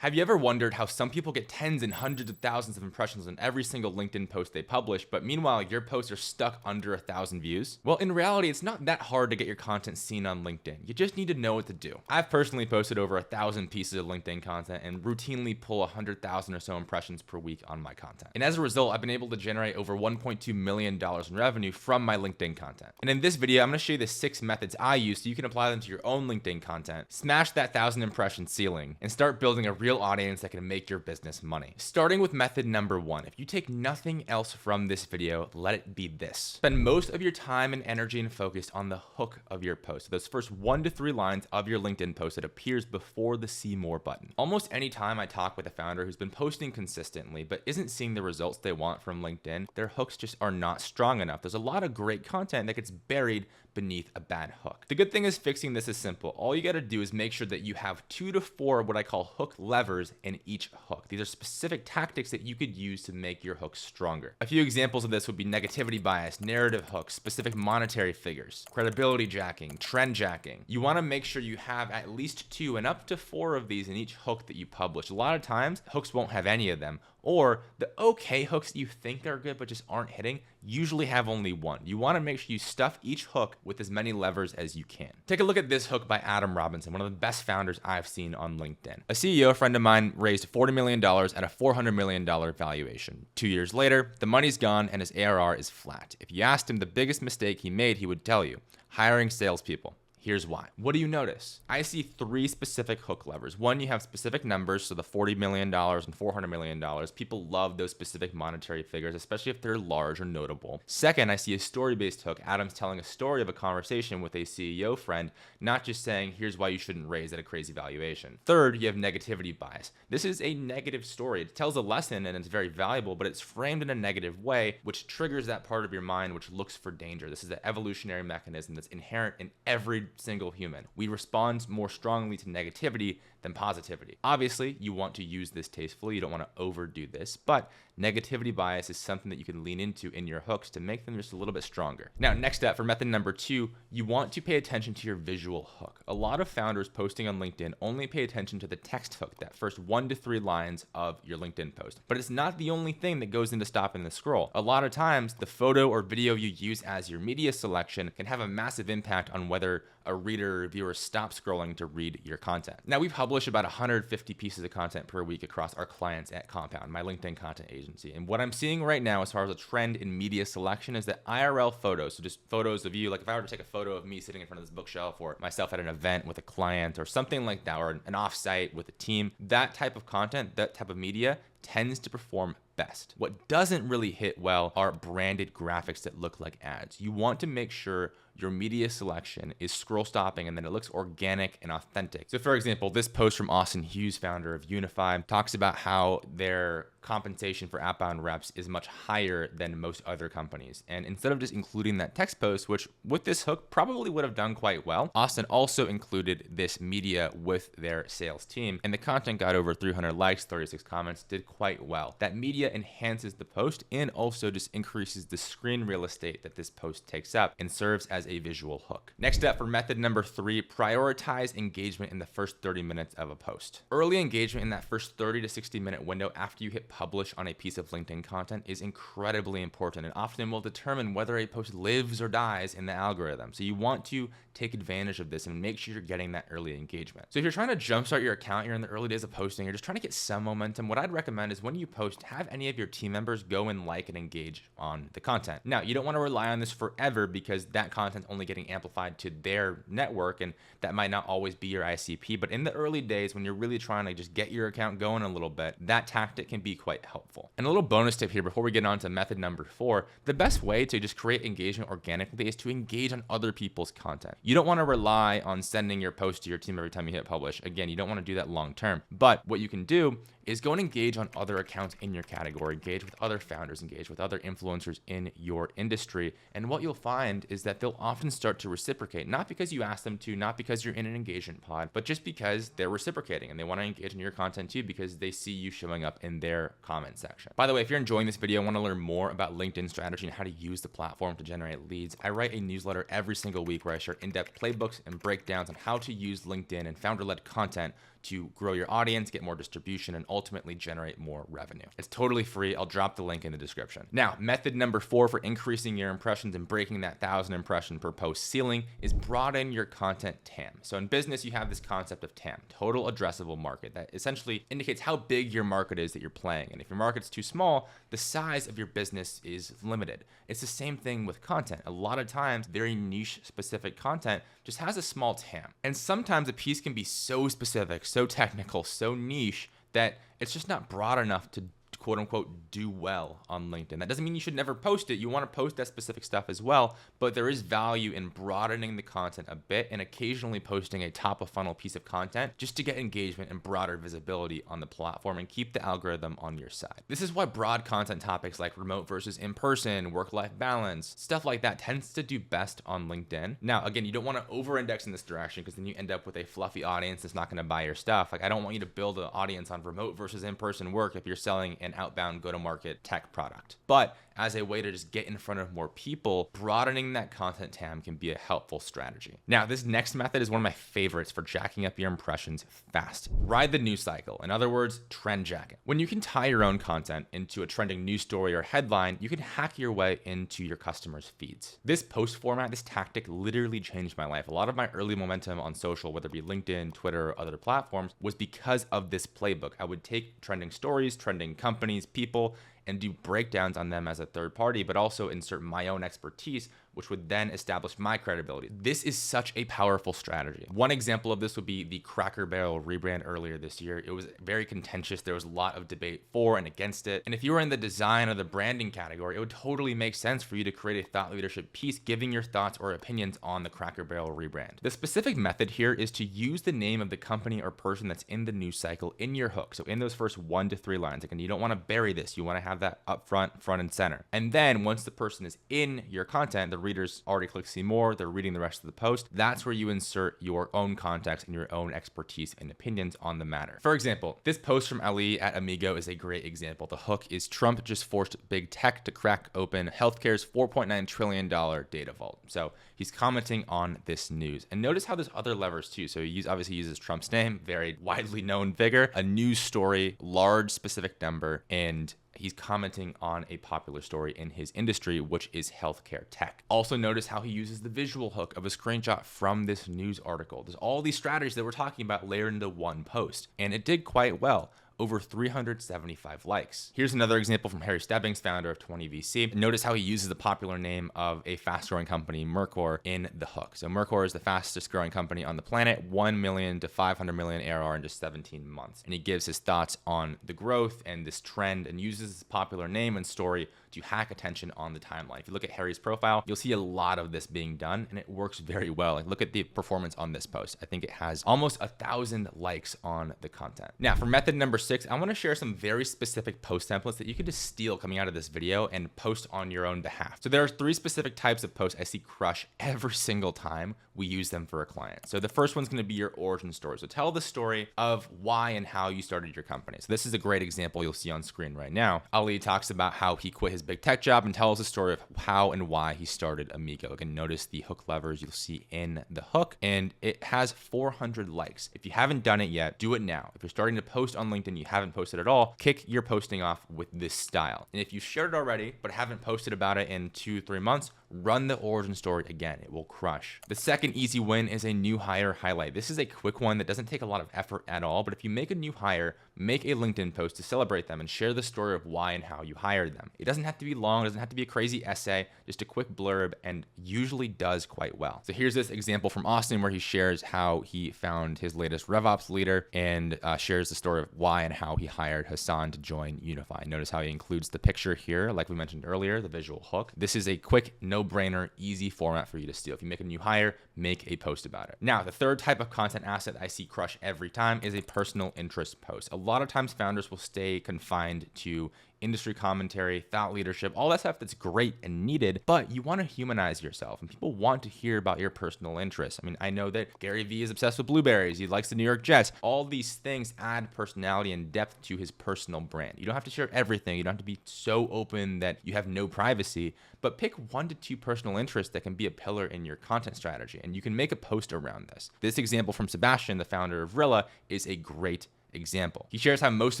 Have you ever wondered how some people get tens and hundreds of thousands of impressions on every single LinkedIn post they publish, but meanwhile your posts are stuck under 1,000 views? Well, in reality, it's not that hard to get your content seen on LinkedIn. You just need to know what to do. I've personally posted over 1,000 pieces of LinkedIn content and routinely pull 100,000 or so impressions per week on my content. And as a result, I've been able to generate over $1.2 million in revenue from my LinkedIn content. And in this video, I'm going to show you the 6 methods I use so you can apply them to your own LinkedIn content, smash that 1,000 impression ceiling, and start building a real audience that can make your business money. Starting with method number 1. If you take nothing else from this video, let it be this. Spend most of your time and energy and focus on the hook of your post. So those first 1 to 3 lines of your LinkedIn post that appears before the see more button. Almost any time I talk with a founder who's been posting consistently but isn't seeing the results they want from LinkedIn, their hooks just are not strong enough. There's a lot of great content that gets buried beneath a bad hook. The good thing is fixing this is simple. All you got to do is make sure that you have 2 to 4 what I call hook levers in each hook. These are specific tactics that you could use to make your hook stronger. A few examples of this would be negativity bias, narrative hooks, specific monetary figures, credibility jacking, trend jacking. You want to make sure you have at least 2 and up to 4 of these in each hook that you publish. A lot of times hooks won't have any of them, or the okay hooks that you think are good but just aren't hitting usually have only 1. You want to make sure you stuff each hook with as many levers as you can. Take a look at this hook by Adam Robinson, one of the best founders I've seen on LinkedIn. A CEO friend of mine raised $40 million at a $400 million valuation. 2 years later, the money's gone and his ARR is flat. If you asked him the biggest mistake he made, he would tell you, hiring salespeople. Here's why. What do you notice? I see 3 specific hook levers. 1, you have specific numbers, so the $40 million and $400 million. People love those specific monetary figures, especially if they're large or notable. Second, I see a story-based hook. Adam's telling a story of a conversation with a CEO friend, not just saying, here's why you shouldn't raise at a crazy valuation. Third, you have negativity bias. This is a negative story. It tells a lesson and it's very valuable, but it's framed in a negative way, which triggers that part of your mind which looks for danger. This is an evolutionary mechanism that's inherent in every single human. We respond more strongly to negativity than positivity. Obviously, you want to use this tastefully. You don't want to overdo this, but negativity bias is something that you can lean into in your hooks to make them just a little bit stronger. Now, next up for method number 2, you want to pay attention to your visual hook. A lot of founders posting on LinkedIn only pay attention to the text hook, that first 1 to 3 lines of your LinkedIn post. But it's not the only thing that goes into stopping the scroll. A lot of times, the photo or video you use as your media selection can have a massive impact on whether a reader or viewer stops scrolling to read your content. Now, we publish about 150 pieces of content per week across our clients at Compound, my LinkedIn content agency. And what I'm seeing right now as far as a trend in media selection is that IRL photos, so just photos of you, like if I were to take a photo of me sitting in front of this bookshelf or myself at an event with a client or something like that, or an offsite with a team, that type of content, that type of media tends to perform best. What doesn't really hit well are branded graphics that look like ads. You want to make sure your media selection is scroll stopping and then it looks organic and authentic. So for example, this post from Austin Hughes, founder of Unify, talks about how their compensation for outbound reps is much higher than most other companies. And instead of just including that text post, which with this hook probably would have done quite well, Austin also included this media with their sales team. And the content got over 300 likes, 36 comments, did quite well. That media enhances the post and also just increases the screen real estate that this post takes up and serves as a visual hook. Next up for method number 3, prioritize engagement in the first 30 minutes of a post. Early engagement in that first 30 to 60 minute window after you hit publish on a piece of LinkedIn content is incredibly important and often will determine whether a post lives or dies in the algorithm. So you want to take advantage of this and make sure you're getting that early engagement. So if you're trying to jumpstart your account, you're in the early days of posting, you're just trying to get some momentum, what I'd recommend is when you post, have any of your team members go and like and engage on the content. Now, you don't want to rely on this forever because that content's only getting amplified to their network and that might not always be your ICP, but in the early days when you're really trying to just get your account going a little bit, that tactic can be quite helpful. And a little bonus tip here before we get on to method number 4, the best way to just create engagement organically is to engage on other people's content. You don't want to rely on sending your post to your team every time you hit publish. Again, you don't want to do that long term, but what you can do is go and engage on other accounts in your category, engage with other founders, engage with other influencers in your industry. And what you'll find is that they'll often start to reciprocate, not because you ask them to, not because you're in an engagement pod, but just because they're reciprocating and they want to engage in your content too because they see you showing up in their comment section. By the way, if you're enjoying this video and want to learn more about LinkedIn strategy and how to use the platform to generate leads, I write a newsletter every single week where I share in-depth playbooks and breakdowns on how to use LinkedIn and founder-led content to grow your audience, get more distribution, and ultimately generate more revenue. It's totally free. I'll drop the link in the description. Now, method number 4 for increasing your impressions and breaking that 1,000 impression per post ceiling is broaden your content TAM. So in business, you have this concept of TAM, total addressable market, that essentially indicates how big your market is that you're playing. And if your market's too small, the size of your business is limited. It's the same thing with content. A lot of times, very niche specific content just has a small TAM. And sometimes a piece can be so specific, so technical, so niche that it's just not broad enough to quote unquote do well on LinkedIn. That doesn't mean you should never post it. You want to post that specific stuff as well, but there is value in broadening the content a bit and occasionally posting a top of funnel piece of content just to get engagement and broader visibility on the platform and keep the algorithm on your side. This is why broad content topics like remote versus in-person, work-life balance, stuff like that tends to do best on LinkedIn. Now, again, you don't want to over-index in this direction because then you end up with a fluffy audience that's not going to buy your stuff. Like, I don't want you to build an audience on remote versus in-person work if you're selling an outbound go-to-market tech product. But as a way to just get in front of more people, broadening that content TAM can be a helpful strategy. Now, this next method is one of my favorites for jacking up your impressions fast. Ride the news cycle. In other words, trend jacket. When you can tie your own content into a trending news story or headline, you can hack your way into your customers' feeds. This post format, this tactic literally changed my life. A lot of my early momentum on social, whether it be LinkedIn, Twitter, or other platforms, was because of this playbook. I would take trending stories, trending companies, people, and do breakdowns on them as a third party, but also insert my own expertise, which would then establish my credibility. This is such a powerful strategy. One example of this would be the Cracker Barrel rebrand earlier this year. It was very contentious. There was a lot of debate for and against it. And if you were in the design or the branding category, it would totally make sense for you to create a thought leadership piece giving your thoughts or opinions on the Cracker Barrel rebrand. The specific method here is to use the name of the company or person that's in the news cycle in your hook. So in those first 1 to 3 lines, again, you don't want to bury this. You want to have that up front and center. And then once the person is in your content, the readers already click see more, they're reading the rest of the post. That's where you insert your own context and your own expertise and opinions on the matter. For example, this post from Ali at Amigo is a great example. The hook is Trump just forced big tech to crack open healthcare's $4.9 trillion data vault. So he's commenting on this news. And notice how there's other levers too. So he obviously uses Trump's name, very widely known figure, a news story, large specific number, and he's commenting on a popular story in his industry, which is healthcare tech. Also notice how he uses the visual hook of a screenshot from this news article. There's all these strategies that we're talking about layered into one post, and it did quite well. Over 375 likes. Here's another example from Harry Stebbings, founder of 20VC. Notice how he uses the popular name of a fast growing company, Mercor, in the hook. So Mercor is the fastest growing company on the planet, 1 million to 500 million ARR in just 17 months. And he gives his thoughts on the growth and this trend and uses his popular name and story to hack attention on the timeline. If you look at Harry's profile, you'll see a lot of this being done and it works very well. Like, look at the performance on this post. I think it has almost 1,000 likes on the content. Now for method number 6, I want to share some very specific post templates that you can just steal coming out of this video and post on your own behalf. So there are 3 specific types of posts I see crush every single time we use them for a client. So the first one's going to be your origin story. So tell the story of why and how you started your company. So this is a great example you'll see on screen right now. Ali talks about how he quit his big tech job and tells the story of how and why he started Amigo. Again, notice the hook levers you'll see in the hook, and it has 400 likes. If you haven't done it yet, do it now. If you're starting to post on LinkedIn, you haven't posted at all, kick your posting off with this style. And if you shared it already, but haven't posted about it in 2-3 months, run the origin story again. It will crush. The second easy win is a new hire highlight. This is a quick one that doesn't take a lot of effort at all, but if you make a new hire, make a LinkedIn post to celebrate them and share the story of why and how you hired them. It doesn't have to be long, it doesn't have to be a crazy essay, just a quick blurb, and usually does quite well. So here's this example from Austin where he shares how he found his latest RevOps leader and shares the story of why and how he hired Hassan to join Unify. Notice how he includes the picture here, like we mentioned earlier, the visual hook. This is a quick, no-brainer, easy format for you to steal. If you make a new hire, make a post about it. Now, the third type of content asset I see crush every time is a personal interest post. A lot of times founders will stay confined to industry commentary, thought leadership, all that stuff that's great and needed, but you want to humanize yourself and people want to hear about your personal interests. I mean, I know that Gary Vee is obsessed with blueberries. He likes the New York Jets. All these things add personality and depth to his personal brand. You don't have to share everything. You don't have to be so open that you have no privacy, but pick 1 to 2 personal interests that can be a pillar in your content strategy. and you can make a post around this. This example from Sebastian, the founder of Rilla, is a great example. He shares how most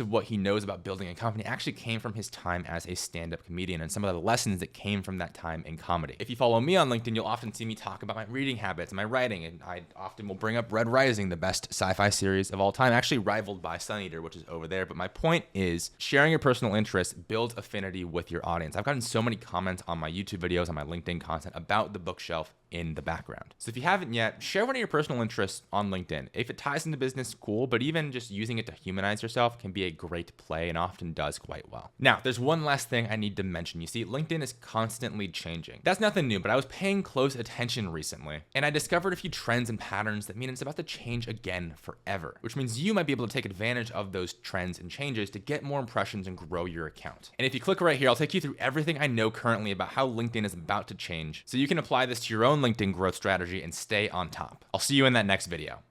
of what he knows about building a company actually came from his time as a stand-up comedian and some of the lessons that came from that time in comedy. If you follow me on LinkedIn, you'll often see me talk about my reading habits and my writing, and I often will bring up Red Rising, the best sci-fi series of all time, actually rivaled by Sun Eater, which is over there. But my point is, sharing your personal interests builds affinity with your audience. I've gotten so many comments on my YouTube videos, on my LinkedIn content about the bookshelf in the background. So if you haven't yet, share one of your personal interests on LinkedIn. If it ties into business, cool, but even just using it to humanize yourself can be a great play and often does quite well. Now, there's one last thing I need to mention. You see, LinkedIn is constantly changing. That's nothing new, but I was paying close attention recently, and I discovered a few trends and patterns that mean it's about to change again forever, which means you might be able to take advantage of those trends and changes to get more impressions and grow your account. And if you click right here, I'll take you through everything I know currently about how LinkedIn is about to change, so you can apply this to your own LinkedIn growth strategy and stay on top. I'll see you in that next video.